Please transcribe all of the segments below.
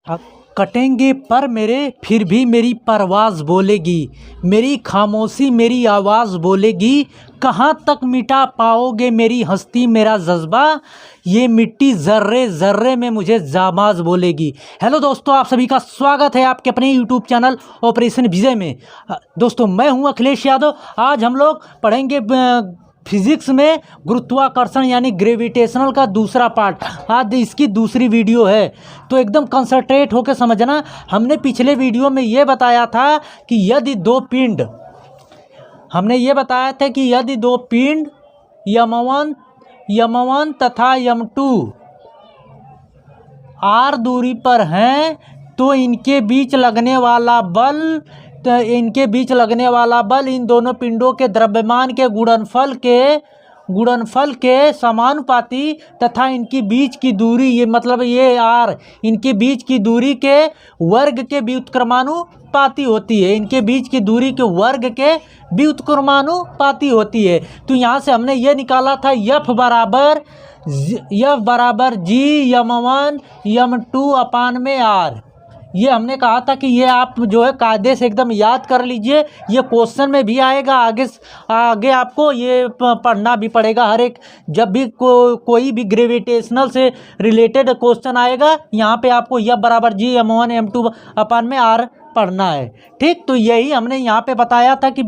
अब कटेंगे पर मेरे फिर भी मेरी परवाज़ बोलेगी, मेरी खामोशी मेरी आवाज़ बोलेगी, कहाँ तक मिटा पाओगे मेरी हस्ती मेरा जज्बा, ये मिट्टी ज़र्रे ज़र्रे में मुझे जाबाज बोलेगी। हेलो दोस्तों, आप सभी का स्वागत है आपके अपने यूट्यूब चैनल ऑपरेशन विजय में। दोस्तों मैं हूं अखिलेश यादव। आज हम लोग पढ़ेंगे फिजिक्स में गुरुत्वाकर्षण यानी ग्रेविटेशनल का दूसरा पार्ट। आज इसकी दूसरी वीडियो है, तो एकदम कंसंट्रेट होकर समझना। हमने पिछले वीडियो में ये बताया था कि यदि दो पिंड यम1 तथा यम2 r दूरी पर हैं तो इनके बीच लगने वाला बल इन दोनों पिंडों के द्रव्यमान के गुणनफल के समानुपाती तथा इनकी बीच की दूरी, ये मतलब ये r, इनके बीच की दूरी के वर्ग के व्युत्क्रमानुपाती होती है। इनके बीच की दूरी के वर्ग के व्युत्क्रमानुपाती होती है। तो यहाँ से हमने ये निकाला था F बराबर G यम1 यम2 अपान में R। ये हमने कहा था कि ये आप जो है कायदे से एकदम याद कर लीजिए। ये क्वेश्चन में भी आएगा, आगे आपको ये पढ़ना भी पड़ेगा। हर एक जब भी कोई भी ग्रेविटेशनल से रिलेटेड क्वेश्चन आएगा, यहाँ पे आपको F बराबर G यम1 यम2 अपान में R पढ़ना है। ठीक, तो यही हमने यहाँ पे बताया था कि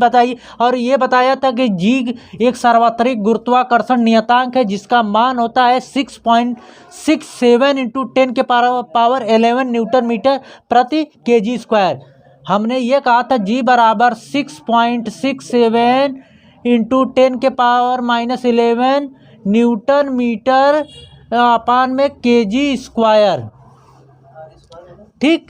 और ये बताया था कि G एक सार्वत्रिक गुरुत्वाकर्षण नियतांक है जिसका मान होता है 6.67 इंटू 10 के पावर 11 न्यूटन मीटर प्रति केजी स्क्वायर। हमने ये कहा था G बराबर 6.67 इंटू 10 के पावर -11 न्यूटन मीटर अपान में केजी स्क्वायर। ठीक,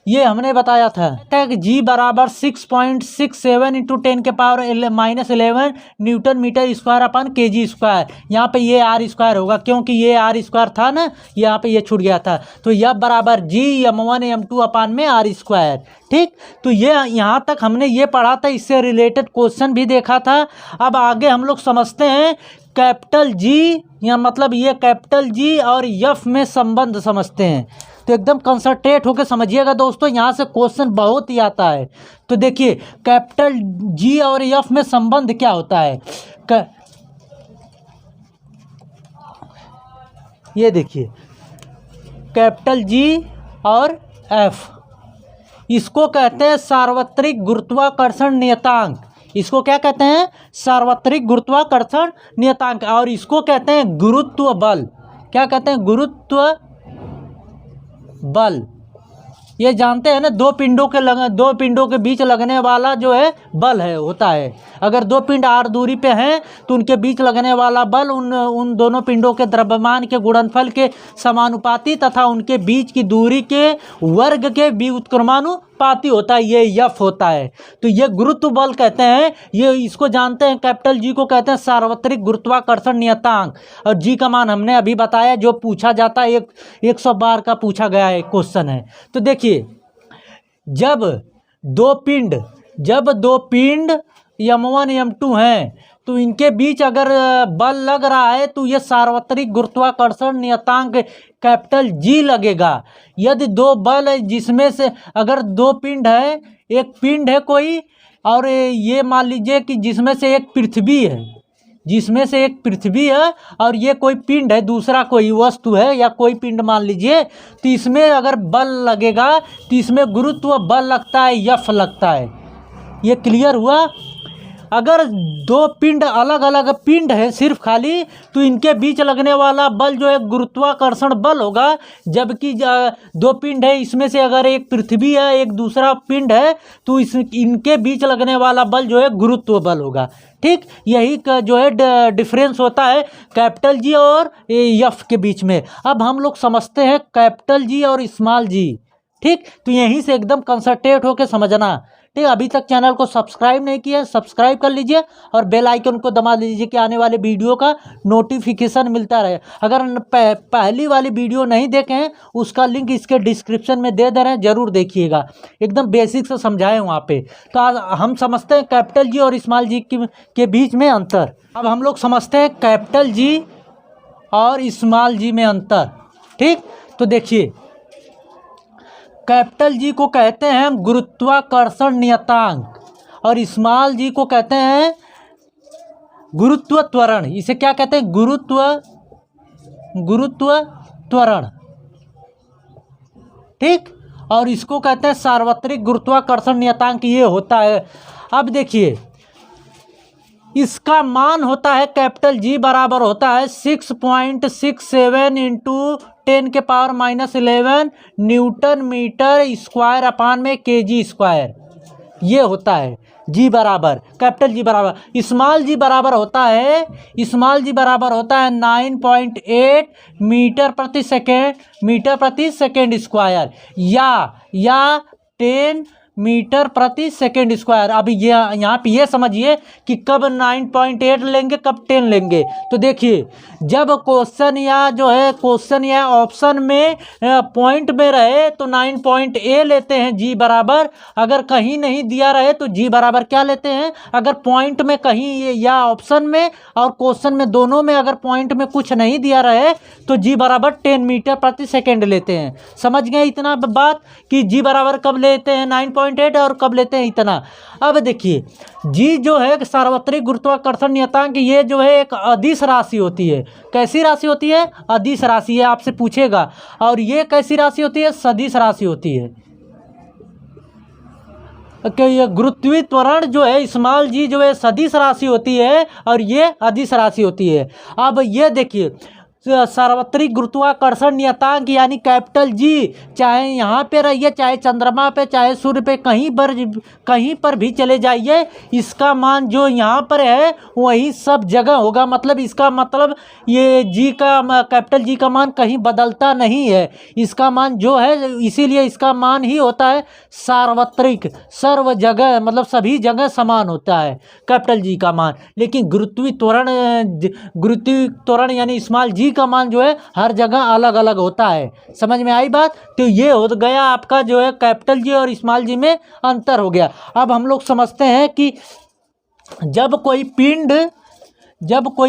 ये हमने बताया था कि G बराबर 6.67 इंटू 10 के power -11 newton metre square upon KG square. यहाँ पे ये R स्क्वायर होगा क्योंकि ये R स्क्वायर था ना, यहाँ पे ये छूट गया था। तो F बराबर G यम1 यम2 अपान में R स्क्वायर। ठीक, तो ये यहाँ तक हमने ये पढ़ा था, इससे रिलेटेड क्वेश्चन भी देखा था। अब आगे हम लोग समझते हैं कैपिटल G, या मतलब ये कैपिटल G और F में संबंध समझते हैं। तो एकदम कंसंट्रेट होकर समझिएगा दोस्तों, यहाँ से क्वेश्चन बहुत ही आता है। तो देखिए कैपिटल G और F में संबंध क्या होता है। ये देखिए कैपिटल G और F, इसको कहते हैं सार्वत्रिक गुरुत्वाकर्षण नियतांक। इसको क्या कहते हैं? सार्वत्रिक गुरुत्वाकर्षण नियतांक। और इसको कहते हैं गुरुत्व बल। क्या कहते हैं? गुरुत्व बल। ये जानते हैं ना, दो पिंडों के बीच लगने वाला जो है बल होता है। अगर दो पिंड r दूरी पे हैं तो उनके बीच लगने वाला बल उन दोनों पिंडों के द्रव्यमान के गुणनफल के समानुपाती तथा उनके बीच की दूरी के वर्ग के व्युत्क्रमानुपाती होता है। ये F होता है। तो ये गुरुत्व बल कहते हैं। ये इसको जानते हैं, कैपिटल G को कहते हैं सार्वत्रिक गुरुत्वाकर्षण नियतांक। और G का मान हमने अभी बताया, जो पूछा जाता है 100 बार का पूछा गया है क्वेश्चन है। तो देखिए जब दो पिंड यम1 यम2 हैं तो इनके बीच अगर बल लग रहा है तो ये सार्वत्रिक गुरुत्वाकर्षण नियतांक कैपिटल G लगेगा। यदि दो बल है जिसमें से अगर दो पिंड है, एक पिंड है कोई, और ये मान लीजिए कि जिसमें से एक पृथ्वी है और ये कोई पिंड है, दूसरा कोई वस्तु है या कोई पिंड मान लीजिए, तो इसमें अगर बल लगेगा तो इसमें गुरुत्व बल लगता है, F लगता है। ये क्लियर हुआ। अगर दो पिंड अलग अलग पिंड है सिर्फ खाली, तो इनके बीच लगने वाला बल जो है गुरुत्वाकर्षण बल होगा। जबकि दो पिंड है, इसमें से अगर एक पृथ्वी है एक दूसरा पिंड है तो इनके बीच लगने वाला बल जो है गुरुत्व बल होगा। ठीक, यही का जो है डिफरेंस होता है कैपिटल G और F के बीच में। अब हम लोग समझते हैं कैपिटल G और स्मॉल g। ठीक, तो यहीं से एकदम कंसंट्रेट होकर समझना। ठीक, अभी तक चैनल को सब्सक्राइब नहीं किया, सब्सक्राइब कर लीजिए और बेल आइकन को दबा लीजिए कि आने वाले वीडियो का नोटिफिकेशन मिलता रहे। अगर पहली वाली वीडियो नहीं देखे हैं उसका लिंक इसके डिस्क्रिप्शन में दे रहे हैं, ज़रूर देखिएगा। एकदम बेसिक से समझाए वहाँ पे। तो आज हम समझते हैं कैपिटल G और स्मॉल g के बीच में अंतर। अब हम लोग समझते हैं कैपिटल G और स्मॉल g में अंतर। ठीक, तो देखिए कैपिटल जी को कहते हैं हम गुरुत्वाकर्षण नियतांक और स्मॉल जी को कहते हैं गुरुत्व त्वरण। इसे क्या कहते हैं? गुरुत्व त्वरण, ठीक। और इसको कहते हैं सार्वत्रिक गुरुत्वाकर्षण नियतांक, ये होता है। अब देखिए इसका मान होता है कैपिटल जी बराबर होता है 6.67 into 10⁻⁻11 newton metre square upon में केजी स्क्वायर, ये होता है जी बराबर, कैपिटल जी बराबर। स्मॉल जी बराबर होता है 9.8 मीटर प्रति सेकेंड स्क्वायर या 10 मीटर प्रति सेकेंड स्क्वायर। अब ये यहाँ पे ये समझिए कि कब 9.8 लेंगे, कब 10 लेंगे। तो देखिए जब क्वेश्चन या ऑप्शन में पॉइंट में रहे तो 9.8 लेते हैं जी बराबर, अगर कहीं नहीं दिया रहे तो जी बराबर क्या लेते हैं, अगर पॉइंट में कहीं या ऑप्शन में और क्वेश्चन में दोनों में अगर पॉइंट में कुछ नहीं दिया रहे तो जी बराबर 10 मीटर प्रति सेकेंड लेते हैं। समझ गए इतना बात कि जी बराबर कब लेते हैं 9.8 और कब लेते हैं इतना। अब देखिए जी जो है सार्वत्रिक गुरुत्वाकर्षण नियतांक, ये जो है एक अदिश राशि होती है। कैसी राशि होती है? अदिश राशि है, आपसे पूछेगा। और ये कैसी राशि होती है? सदिश राशि होती है। ये गुरुत्वीय त्वरण जो है स्मॉल जी जो है सदिश राशि होती है और ये अदिश राशि होती है। अब ये देखिए सार्वत्रिक गुरुत्वाकर्षण नियतांक यानी कैपिटल जी, चाहे यहाँ पे रहिए, चाहे चंद्रमा पे, चाहे सूर्य पे, कहीं पर भी चले जाइए, इसका मान जो यहाँ पर है वही सब जगह होगा। मतलब इसका मतलब ये जी का कैपिटल जी का मान कहीं बदलता नहीं है, इसका मान जो है, इसीलिए इसका मान ही होता है सार्वत्रिक, सर्व जगह, मतलब सभी जगह समान होता है कैपिटल जी का मान। लेकिन गुरुत्वीय त्वरण यानी स्मॉल जी का मान जो है हर जगह अलग अलग होता है। समझ में आई बात? तो ये हो गया आपका जो है कैपिटल जी और स्मॉल जी में अंतर हो गया। अब हम लोग समझते हैं कि जब कोई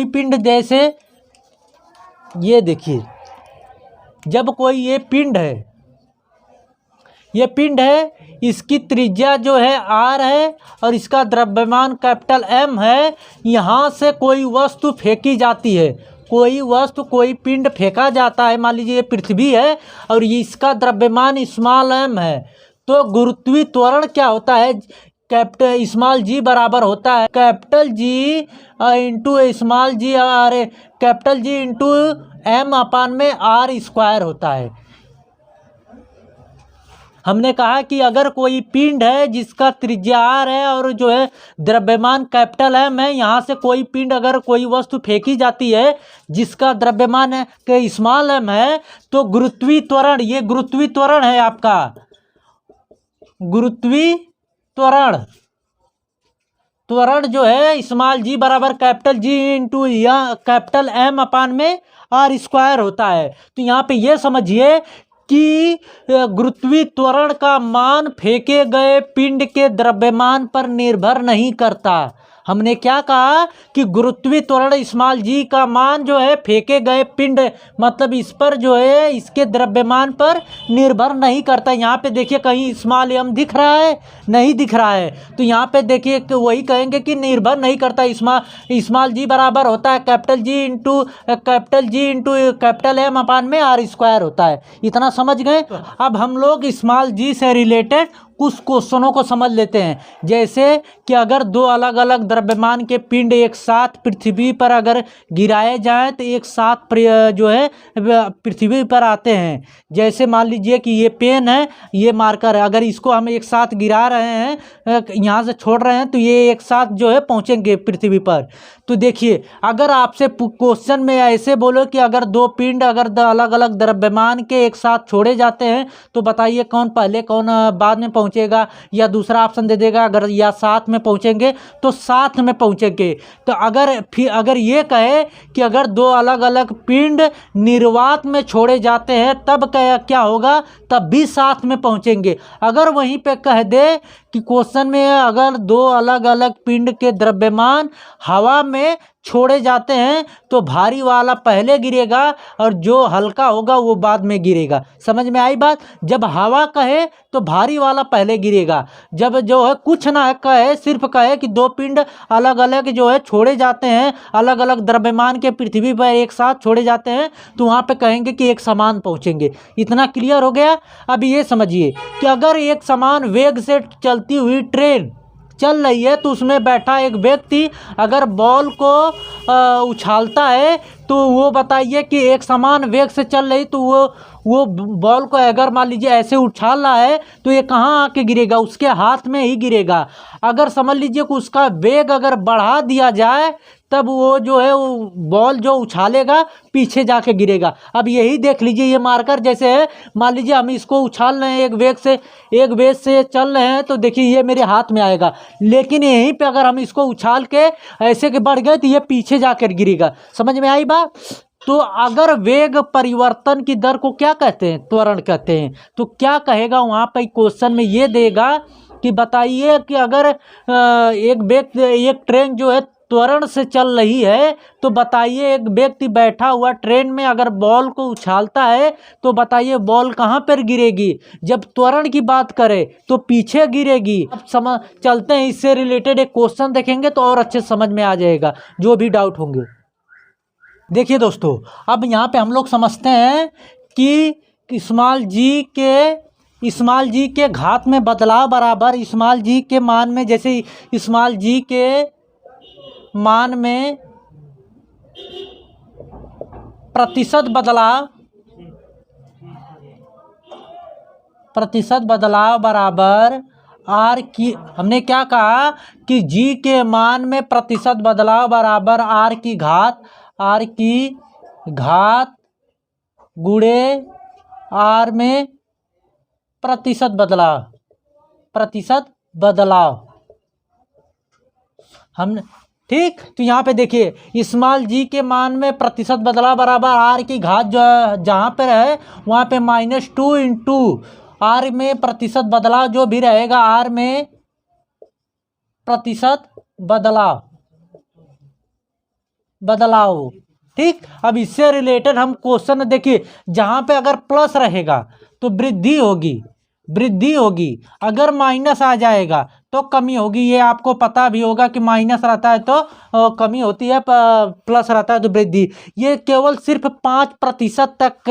पिंड जैसे ये देखिए, जब कोई ये पिंड है, इसकी त्रिज्या जो है r है और इसका द्रव्यमान कैपिटल M है, यहाँ से कोई वस्तु फेंकी जाती है, कोई पिंड फेंका जाता है, मान लीजिए ये पृथ्वी है और इसका द्रव्यमान स्मॉल m है, तो गुरुत्वीय त्वरण क्या होता है? कैपिटल स्मॉल जी बराबर होता है कैपिटल जी इंटू स्मॉल जी, और कैपिटल जी इंटू M अपान में r स्क्वायर होता है। हमने कहा कि अगर कोई पिंड है जिसका त्रिज्या r है और जो है द्रव्यमान कैपिटल M है, यहाँ से कोई पिंड अगर कोई वस्तु फेंकी जाती है जिसका द्रव्यमान है कि स्मॉल m है, तो गुरुत्वीय त्वरण, ये गुरुत्वीय त्वरण है आपका, गुरुत्वीय त्वरण जो है स्मॉल जी बराबर कैपिटल जी इंटू या कैपिटल M अपान में r स्क्वायर होता है। तो यहाँ पे ये समझिए कि गुरुत्वीय त्वरण का मान फेंके गए पिंड के द्रव्यमान पर निर्भर नहीं करता। हमने क्या कहा कि गुरुत्वीय त्वरण स्मॉल जी का मान जो है फेंके गए पिंड, मतलब इस पर जो है इसके द्रव्यमान पर निर्भर नहीं करता। यहाँ पे देखिए कहीं स्मॉल m दिख रहा है? नहीं दिख रहा है। तो यहाँ पे देखिए वही कहेंगे कि निर्भर नहीं करता। स्मॉल जी बराबर होता है capital G into capital M अपान में r स्क्वायर होता है। इतना समझ गए? अब हम लोग स्मॉल जी से रिलेटेड कुछ क्वेश्चनों को समझ लेते हैं। जैसे कि अगर दो अलग अलग द्रव्यमान के पिंड एक साथ पृथ्वी पर अगर गिराए जाएं तो एक साथ जो है पृथ्वी पर आते हैं। जैसे मान लीजिए कि ये पेन है, ये मार्कर है, अगर इसको हम एक साथ गिरा रहे हैं, यहाँ से छोड़ रहे हैं, तो ये एक साथ जो है पहुँचेंगे पृथ्वी पर। तो देखिए अगर आपसे क्वेश्चन में ऐसे बोलो कि अगर दो पिंड अगर अलग अलग द्रव्यमान के एक साथ छोड़े जाते हैं तो बताइए कौन पहले कौन बाद में पहुंचेगा, या दूसरा ऑप्शन दे देगा अगर या साथ में पहुंचेंगे तो साथ में पहुंचेंगे। तो अगर ये कहे कि अगर दो अलग अलग पिंड निर्वात में छोड़े जाते हैं तब क्या होगा, तब भी साथ में पहुंचेंगे। अगर वहीं पे कह दे कि क्वेश्चन में अगर दो अलग अलग पिंड के द्रव्यमान हवा में छोड़े जाते हैं तो भारी वाला पहले गिरेगा और जो हल्का होगा वो बाद में गिरेगा। समझ में आई बात? जब हवा कहे तो भारी वाला पहले गिरेगा, जब जो है कुछ ना कहे, सिर्फ कहे कि दो पिंड अलग अलग जो है छोड़े जाते हैं, अलग अलग द्रव्यमान के पृथ्वी पर एक साथ छोड़े जाते हैं, तो वहाँ पे कहेंगे कि एक समान पहुँचेंगे। इतना क्लियर हो गया? अब ये समझिए कि अगर एक समान वेग से चलती हुई ट्रेन चल रही है तो उसमें बैठा एक व्यक्ति अगर बॉल को उछालता है तो वो बताइए कि एक समान वेग से चल रही तो वो बॉल को अगर मान लीजिए ऐसे उछाल रहा है तो ये कहाँ आके गिरेगा? उसके हाथ में ही गिरेगा। अगर समझ लीजिए कि उसका वेग अगर बढ़ा दिया जाए तब वो जो है वो बॉल जो उछालेगा पीछे जाके गिरेगा। अब यही देख लीजिए, ये मार्कर जैसे है, मान लीजिए हम इसको उछाल रहे हैं एक वेग से चल रहे हैं तो देखिए ये मेरे हाथ में आएगा, लेकिन यहीं पे अगर हम इसको उछाल के ऐसे के बढ़ गए तो ये पीछे जाकर गिरेगा। समझ में आई बात? तो अगर वेग परिवर्तन की दर को क्या कहते हैं? त्वरण कहते हैं। तो क्या कहेगा वहाँ पर क्वेश्चन में ये देगा कि बताइए कि अगर एक ट्रेन जो है त्वरण से चल रही है तो बताइए एक व्यक्ति बैठा हुआ ट्रेन में अगर बॉल को उछालता है तो बताइए बॉल कहाँ पर गिरेगी? जब त्वरण की बात करें तो पीछे गिरेगी। अब चलते हैं, इससे रिलेटेड एक क्वेश्चन देखेंगे तो और अच्छे समझ में आ जाएगा जो भी डाउट होंगे। देखिए दोस्तों, अब यहाँ पे हम लोग समझते हैं कि स्मॉल जी के घात में बदलाव बराबर स्मॉल जी के मान में, जैसे स्मॉल जी के मान में प्रतिशत बदलाव बराबर आर की, हमने क्या कहा कि जी के मान में प्रतिशत बदलाव बराबर आर की घात गुणे आर में प्रतिशत बदलाव हमने, ठीक। तो यहाँ पे देखिए स्मॉल जी के मान में प्रतिशत बदलाव बराबर आर की घात जो जहाँ पर है वहाँ पे -2 इंटू आर में प्रतिशत बदलाव जो भी रहेगा, आर में प्रतिशत बदलाव, ठीक। अब इससे रिलेटेड हम क्वेश्चन देखिए, जहाँ पे अगर प्लस रहेगा तो वृद्धि होगी, अगर माइनस आ जाएगा तो कमी होगी। ये आपको पता भी होगा कि माइनस रहता है तो कमी होती है, प्लस रहता है तो वृद्धि। ये केवल सिर्फ 5% तक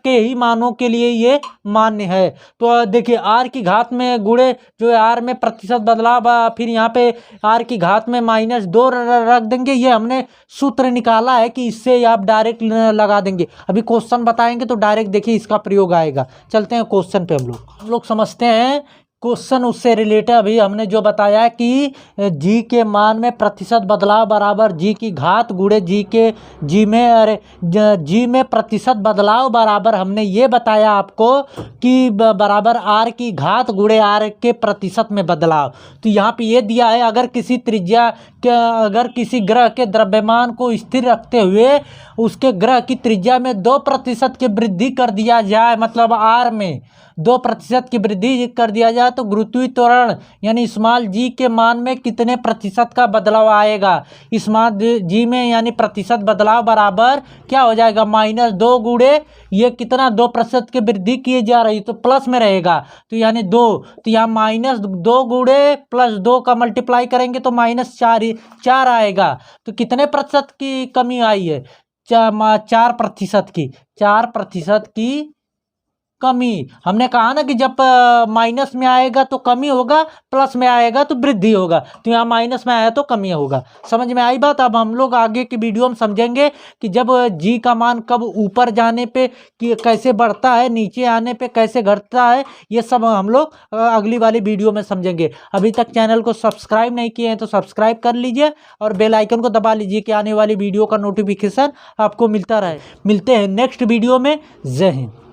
के ही मानों के लिए ये मान्य है। तो देखिए आर की घात में गुणे जो है आर में प्रतिशत बदलाव, फिर यहाँ पे आर की घात में -2 रख देंगे। ये हमने सूत्र निकाला है कि इससे आप डायरेक्ट लगा देंगे। अभी क्वेश्चन बताएंगे तो डायरेक्ट देखिए इसका प्रयोग आएगा। चलते हैं क्वेश्चन पे। हम लोग समझते हैं क्वेश्चन उससे रिलेटेड। अभी हमने जो बताया कि जी के मान में प्रतिशत बदलाव बराबर जी की घात गुणे जी में प्रतिशत बदलाव बराबर, हमने ये बताया आपको कि बराबर आर की घात गुणे आर के प्रतिशत में बदलाव। तो यहाँ पे ये दिया है अगर किसी ग्रह के द्रव्यमान को स्थिर रखते हुए उसके ग्रह की त्रिज्या में 2% की वृद्धि कर दिया जाए, मतलब आर में 2% की वृद्धि कर दिया जाए तो गुरुत्वीय त्वरण यानी स्मॉल जी के मान में कितने प्रतिशत का बदलाव आएगा? स्मॉल जी में यानी प्रतिशत बदलाव बराबर क्या हो जाएगा? -2 गुणे ये कितना 2% की वृद्धि की जा रही तो प्लस में रहेगा तो यानी 2, तो यहाँ -2 गुणे +2 का मल्टीप्लाई करेंगे तो -4 आएगा। तो कितने प्रतिशत की कमी आई है? 4% की कमी। हमने कहा ना कि जब माइनस में आएगा तो कमी होगा, प्लस में आएगा तो वृद्धि होगा। तो यहाँ माइनस में आया तो कमी होगा। समझ में आई बात? अब हम लोग आगे की वीडियो में समझेंगे कि जब जी का मान कब ऊपर जाने पे कि कैसे बढ़ता है, नीचे आने पे कैसे घटता है, ये सब हम लोग अगली वाली वीडियो में समझेंगे। अभी तक चैनल को सब्सक्राइब नहीं किए हैं तो सब्सक्राइब कर लीजिए और बेल आइकन को दबा लीजिए कि आने वाली वीडियो का नोटिफिकेशन आपको मिलता रहे। मिलते हैं नेक्स्ट वीडियो में। जय हिंद।